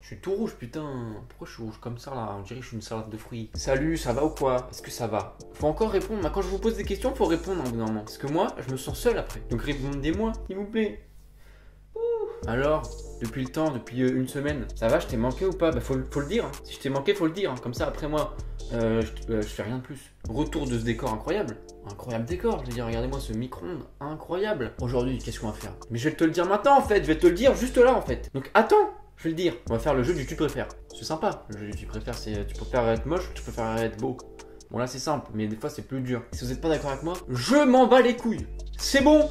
Je suis tout rouge, putain. Pourquoi je suis rouge comme ça là? On dirait que je suis une salade de fruits. Salut, ça va ou quoi? Est-ce que ça va? Faut encore répondre. Quand je vous pose des questions, faut répondre en bout d'un moment. Parce que moi, je me sens seul après. Donc répondez-moi, s'il vous plaît. Alors, depuis le temps, depuis une semaine, ça va, je t'ai manqué ou pas? Bah faut le dire, hein. Si je t'ai manqué, faut le dire, hein. Comme ça, après moi, je fais rien de plus. Retour de ce décor incroyable. Incroyable décor, je veux dire, regardez-moi ce micro-ondes, incroyable. Aujourd'hui, qu'est-ce qu'on va faire? Mais je vais te le dire maintenant en fait, je vais te le dire juste là en fait. Donc attends, je vais le dire. On va faire le jeu du tu préfères. C'est sympa, le jeu du tu préfères, c'est tu préfères être moche ou tu préfères être beau. Bon là c'est simple, mais des fois c'est plus dur. Si vous n'êtes pas d'accord avec moi, je m'en bats les couilles. C'est bon?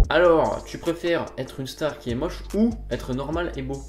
Alors, tu préfères être une star qui est moche ou être normal et beau?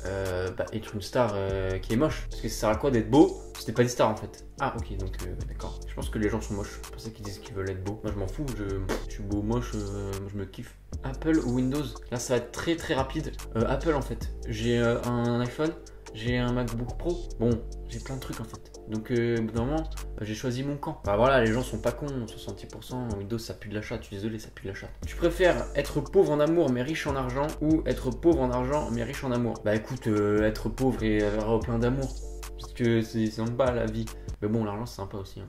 Être une star qui est moche. Parce que ça sert à quoi d'être beau si t'es pas une star en fait? Ah ok, donc d'accord. Je pense que les gens sont moches. C'est pour ça qu'ils disent qu'ils veulent être beaux. Moi je m'en fous, je suis beau, moche, je me kiffe. Apple ou Windows? Là ça va être très très rapide. Apple en fait. J'ai un iPhone, j'ai un MacBook Pro. Bon, j'ai plein de trucs en fait. Donc, au bout d'un moment, j'ai choisi mon camp. Bah voilà, les gens sont pas cons, 70%, Windows ça pue de la chatte, je suis désolé, ça pue de la chatte. Tu préfères être pauvre en amour mais riche en argent ou être pauvre en argent mais riche en amour? Bah écoute, être pauvre et avoir plein d'amour, parce que c'est sympa la vie. Mais bon, l'argent c'est sympa aussi, hein.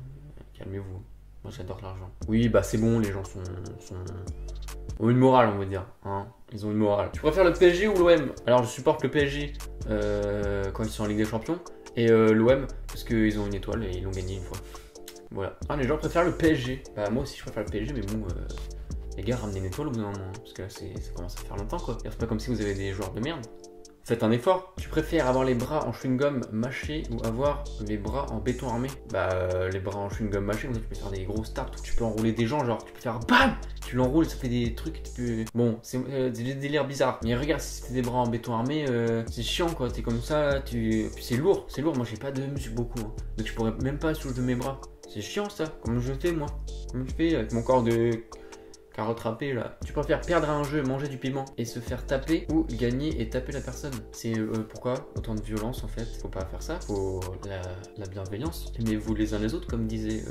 Calmez-vous, moi j'adore l'argent. Oui, bah c'est bon, les gens ont une morale, on va dire, hein. Ils ont une morale. Tu préfères le PSG ou l'OM? Alors je supporte le PSG quand ils sont en Ligue des Champions. Et l'OM, parce qu'ils ont une étoile et ils l'ont gagné une fois. Voilà. Ah, les gens préfèrent le PSG. Bah, moi aussi, je préfère le PSG, mais bon, les gars, ramenez une étoile au bout d'un moment. Parce que là, ça commence à faire longtemps, quoi. C'est pas comme si vous avez des joueurs de merde. Faites un effort. Tu préfères avoir les bras en chewing-gum mâché ou avoir les bras en béton armé? Bah, les bras en chewing-gum mâché, tu peux faire des grosses tartes où tu peux enrouler des gens, genre, tu peux faire BAM! Tu l'enroules, ça fait des trucs, tu peux... Bon, c'est des délires bizarres. Mais regarde, si c'était des bras en béton armé, c'est chiant, quoi. T'es comme ça, là, Puis c'est lourd, moi j'ai pas de muscles beaucoup, hein. Donc je pourrais même pas soulever mes bras. C'est chiant, ça. Comme je fais, moi. Comme je fais avec mon corps de... carotte râpée là. Tu préfères perdre à un jeu, manger du piment et se faire taper ou gagner et taper la personne? C'est pourquoi autant de violence en fait? Faut pas faire ça, faut la bienveillance. Aimez-vous les uns les autres comme disait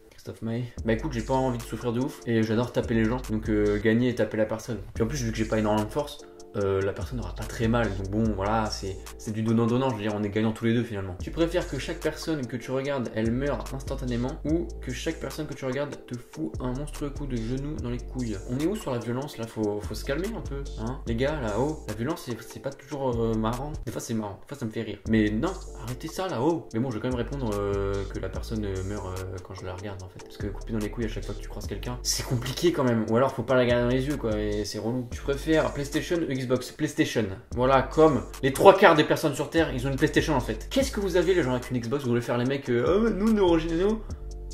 Christophe Maé. Bah écoute, j'ai pas envie de souffrir de ouf et j'adore taper les gens, donc gagner et taper la personne. Puis en plus vu que j'ai pas énormément de force, la personne n'aura pas très mal. Donc bon, voilà, c'est du donnant-donnant. Je veux dire, on est gagnant tous les deux finalement. Tu préfères que chaque personne que tu regardes, elle meure instantanément ou que chaque personne que tu regardes te fout un monstrueux coup de genou dans les couilles? On est où sur la violence là? Faut se calmer un peu, hein? Les gars, là-haut, la violence, c'est pas toujours marrant. Des fois, c'est marrant. Des fois, ça me fait rire. Mais non, arrêtez ça là-haut. Mais bon, je vais quand même répondre que la personne meurt quand je la regarde en fait. Parce que couper dans les couilles à chaque fois que tu croises quelqu'un, c'est compliqué quand même. Ou alors, faut pas la regarder dans les yeux quoi. Et c'est relou. Tu préfères PlayStation ou Xbox? PlayStation. Voilà, comme les 3/4 des personnes sur Terre, ils ont une PlayStation en fait. Qu'est-ce que vous avez les gens avec une Xbox? Vous voulez faire les mecs nous, nous originaux?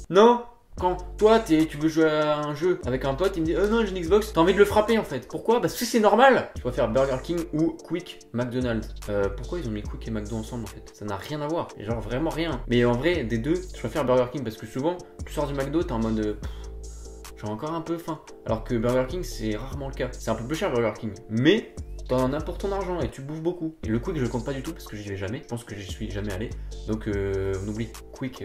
Non. Quand toi, tu veux jouer à un jeu avec un pote, il me dit non, j'ai une Xbox, t'as envie de le frapper en fait. Pourquoi? Parce que c'est normal. Tu préfères Burger King ou Quick McDonald's? Pourquoi ils ont mis Quick et McDo ensemble en fait? Ça n'a rien à voir. Genre vraiment rien. Mais en vrai, des deux, je préfère Burger King parce que souvent, tu sors du McDo, t'es en mode j'ai encore un peu faim. Alors que Burger King, c'est rarement le cas. C'est un peu plus cher Burger King. Mais t'en as pour ton argent et tu bouffes beaucoup. Et le Quick, je le compte pas du tout parce que j'y vais jamais. Je pense que j'y suis jamais allé. Donc on oublie. Quick,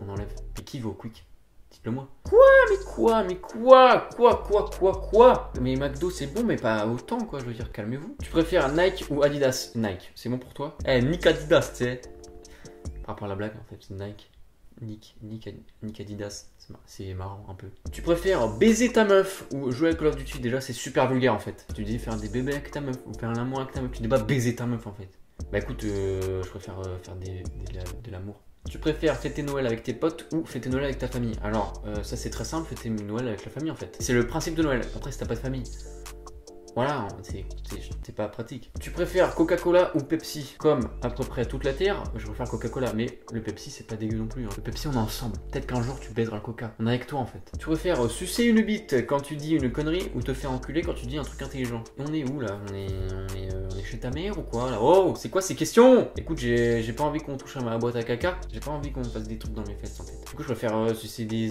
on enlève. Et qui va au Quick? Dites-le moi. Quoi? Mais McDo c'est bon mais pas autant quoi, je veux dire, calmez-vous. Tu préfères Nike ou Adidas? Nike, c'est bon pour toi? Nick Adidas, tu sais. Par rapport à la blague en fait, c'est Nike. Nick Adidas, c'est marrant un peu. Tu préfères baiser ta meuf ou jouer à Call of Duty? Déjà c'est super vulgaire en fait. Tu dis faire des bébés avec ta meuf ou faire l'amour avec ta meuf. Tu dis pas baiser ta meuf en fait. Bah écoute, je préfère faire de l'amour. Tu préfères fêter Noël avec tes potes ou fêter Noël avec ta famille? Alors ça c'est très simple, fêter Noël avec la famille en fait. C'est le principe de Noël. Après si t'as pas de famille, voilà, c'est pas pratique. Tu préfères Coca-Cola ou Pepsi? Comme à peu près toute la Terre, je préfère Coca-Cola, mais le Pepsi c'est pas dégueu non plus, hein. Le Pepsi on est ensemble. Peut-être qu'un jour tu baiseras le Coca. On est avec toi en fait. Tu préfères sucer une bite quand tu dis une connerie ou te faire enculer quand tu dis un truc intelligent? On est où là? On est chez ta mère ou quoi là? Oh, c'est quoi ces questions? Écoute, j'ai pas envie qu'on touche à ma boîte à caca. J'ai pas envie qu'on fasse des trucs dans mes fesses en fait. Du coup, je préfère sucer des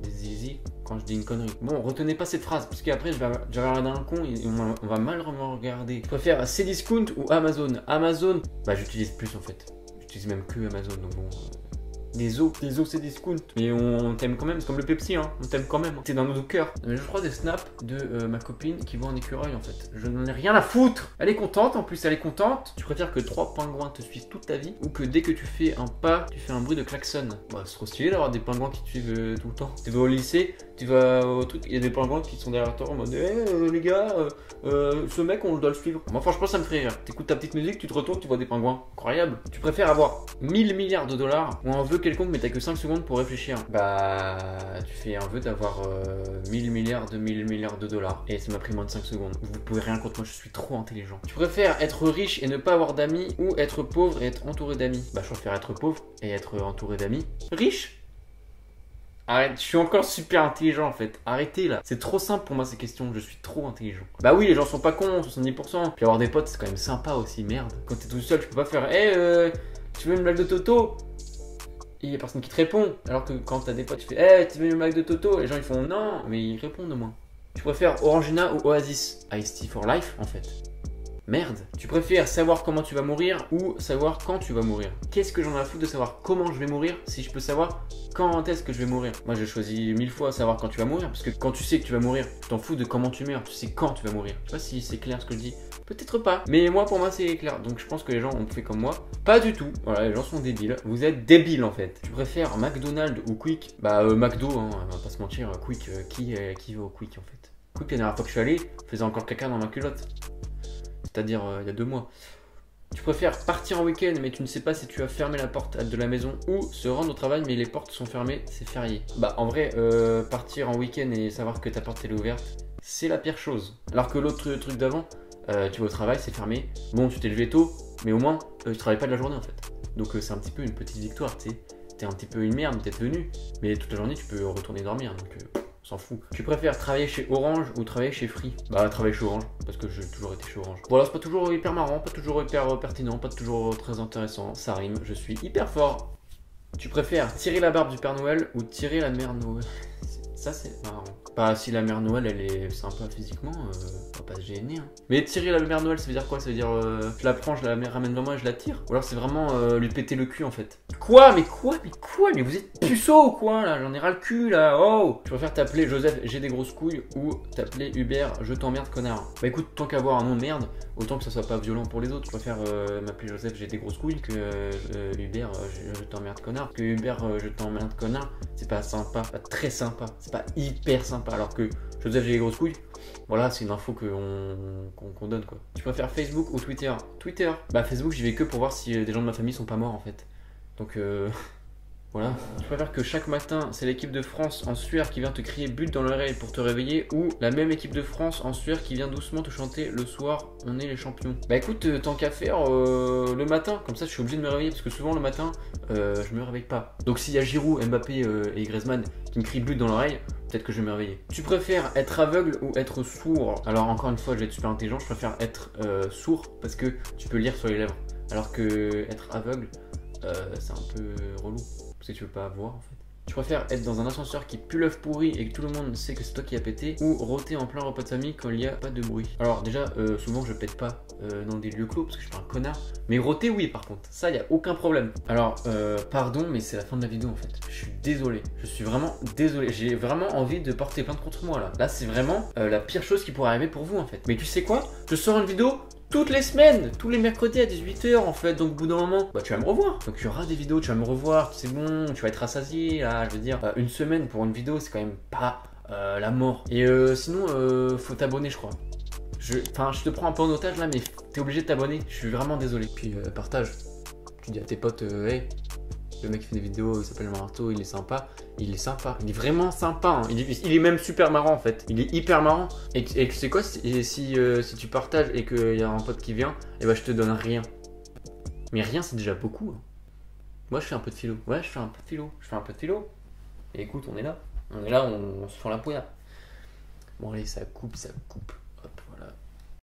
zizi quand je dis une connerie. Bon, retenez pas cette phrase parce qu'après je vais regarder un con et on va mal me regarder. Je préfère Cdiscount ou Amazon? Amazon, bah j'utilise plus en fait. J'utilise même que Amazon, donc bon, Des os c'est discount. Mais on t'aime quand même, c'est comme le Pepsi, hein. On t'aime quand même. T'es dans nos cœurs. Je crois des snaps de ma copine qui va en écureuil en fait. Je n'en ai rien à foutre. Elle est contente, en plus elle est contente. Tu préfères que 3 pingouins te suivent toute ta vie ou que dès que tu fais un pas, tu fais un bruit de klaxon? Bah, c'est trop stylé d'avoir des pingouins qui te suivent tout le temps. Tu vas au lycée, tu vas au truc, il y a des pingouins qui sont derrière toi en mode les gars, ce mec on doit le suivre. Moi franchement ça me ferait rire. T'écoutes ta petite musique, tu te retournes, tu vois des pingouins. Incroyable. Tu préfères avoir 1000 milliards de dollars ou un vœu quelconque mais t'as que 5 secondes pour réfléchir? Bah tu fais un vœu d'avoir 1000 milliards de dollars et ça m'a pris moins de 5 secondes. Vous pouvez rien contre moi, je suis trop intelligent. Tu préfères être riche et ne pas avoir d'amis ou être pauvre et être entouré d'amis? Bah je préfère être pauvre et être entouré d'amis. Riche? Arrête, je suis encore super intelligent en fait. Arrêtez là. C'est trop simple pour moi ces questions, je suis trop intelligent. Bah oui, les gens sont pas cons, 70%. Puis avoir des potes, c'est quand même sympa aussi, merde. Quand t'es tout seul, tu peux pas faire tu veux une blague de Toto? Il y a personne qui te répond. Alors que quand t'as des potes, tu fais tu veux une blague de Toto? Les gens ils font non, mais ils répondent au moins. Tu préfères Orangina ou Oasis? Ice-T for life en fait. Merde. Tu préfères savoir comment tu vas mourir ou savoir quand tu vas mourir? Qu'est-ce que j'en ai à foutre de savoir comment je vais mourir si je peux savoir quand est-ce que je vais mourir? Moi j'ai choisi 1000 fois savoir quand tu vas mourir parce que quand tu sais que tu vas mourir, tu t'en fous de comment tu meurs, tu sais quand tu vas mourir. Je sais pas si c'est clair ce que je dis. Peut-être pas. Mais moi pour moi c'est clair. Donc je pense que les gens ont fait comme moi. Pas du tout. Voilà, les gens sont débiles. Vous êtes débiles en fait. Tu préfères McDonald's ou Quick? Bah McDo, hein, on va pas se mentir. Quick, qui va au Quick en fait? Quick, la dernière fois que je suis allé, je faisais encore caca dans ma culotte. C'est-à-dire il y a 2 mois. Tu préfères partir en week-end mais tu ne sais pas si tu as fermé la porte de la maison ou se rendre au travail mais les portes sont fermées, c'est férié. Bah en vrai, partir en week-end et savoir que ta porte elle est ouverte, c'est la pire chose. Alors que l'autre truc d'avant, tu vas au travail, c'est fermé. Bon, tu t'es levé tôt, mais au moins, tu travailles pas de la journée en fait. Donc c'est un petit peu une petite victoire, tu sais. T'es un petit peu une merde, t'es venu, mais toute la journée tu peux retourner dormir, donc on s'en fout. Tu préfères travailler chez Orange ou travailler chez Free? Bah travailler chez Orange, parce que j'ai toujours été chez Orange. Voilà, c'est pas toujours hyper marrant, pas toujours hyper pertinent, pas toujours très intéressant, ça rime, je suis hyper fort. Tu préfères tirer la barbe du Père Noël ou tirer la mère Noël? Ça c'est marrant. Bah si la mère Noël elle est sympa physiquement, on va pas se gêner hein. Mais tirer la mère Noël ça veut dire quoi? Ça veut dire je la prends, je la ramène devant moi et je la tire? Ou alors c'est vraiment lui péter le cul en fait? Quoi? Mais vous êtes puceau ou quoi là? J'en ai ras le cul là, oh! Je préfère t'appeler Joseph j'ai des grosses couilles ou t'appeler Hubert je t'emmerde connard? Bah écoute, tant qu'avoir un nom de merde, autant que ça soit pas violent pour les autres. Je préfère m'appeler Joseph j'ai des grosses couilles que Hubert je t'emmerde connard. Que Hubert je t'emmerde connard, c'est pas sympa, pas très sympa, c'est pas hyper sympa. Alors que Joseph j'ai des grosses couilles, voilà, c'est une info qu'on donne quoi. Tu préfères Facebook ou Twitter? Twitter. Bah Facebook j'y vais que pour voir si des gens de ma famille sont pas morts en fait. Donc voilà. Je préfère que chaque matin c'est l'équipe de France en sueur qui vient te crier but dans l'oreille pour te réveiller ou la même équipe de France en sueur qui vient doucement te chanter le soir on est les champions? Bah écoute, tant qu'à faire le matin, comme ça je suis obligé de me réveiller parce que souvent le matin je me réveille pas. Donc s'il y a Giroud, Mbappé et Griezmann qui me crient but dans l'oreille, peut-être que je vais me réveiller. Tu préfères être aveugle ou être sourd? Alors encore une fois je vais être super intelligent, je préfère être sourd parce que tu peux lire sur les lèvres. Alors que être aveugle c'est un peu relou. Parce que tu veux pas voir en fait. Tu préfères être dans un ascenseur qui pue l'œuf pourri et que tout le monde sait que c'est toi qui as pété ou rôter en plein repas de famille quand il n'y a pas de bruit? Alors déjà, souvent je pète pas dans des lieux clos parce que je suis pas un connard. Mais rôter oui par contre, ça y a aucun problème. Alors pardon mais c'est la fin de la vidéo en fait. Je suis désolé, je suis vraiment désolé. J'ai vraiment envie de porter plainte contre moi là. Là c'est vraiment la pire chose qui pourrait arriver pour vous en fait. Mais tu sais quoi? Je sors une vidéo toutes les semaines, tous les mercredis à 18 h en fait, donc au bout d'un moment, bah tu vas me revoir. Donc il y aura des vidéos, tu vas me revoir, c'est bon, tu vas être rassasié, là, je veux dire, une semaine pour une vidéo, c'est quand même pas la mort. Et sinon, faut t'abonner, je crois. Enfin, je te prends un peu en otage là, mais t'es obligé de t'abonner, je suis vraiment désolé. Puis partage, tu dis à tes potes, hey, le mec qui fait des vidéos, il s'appelle Marto, il est sympa. Il est sympa, il est vraiment sympa, hein. Il est même super marrant en fait. Il est hyper marrant. Et tu sais quoi, si tu partages et qu'il y a un pote qui vient, et bah je te donne rien. Mais rien c'est déjà beaucoup. Hein. Moi je fais un peu de philo. Ouais, je fais un peu de philo. Et écoute, on est là. On se fait la poire. Bon allez, ça coupe.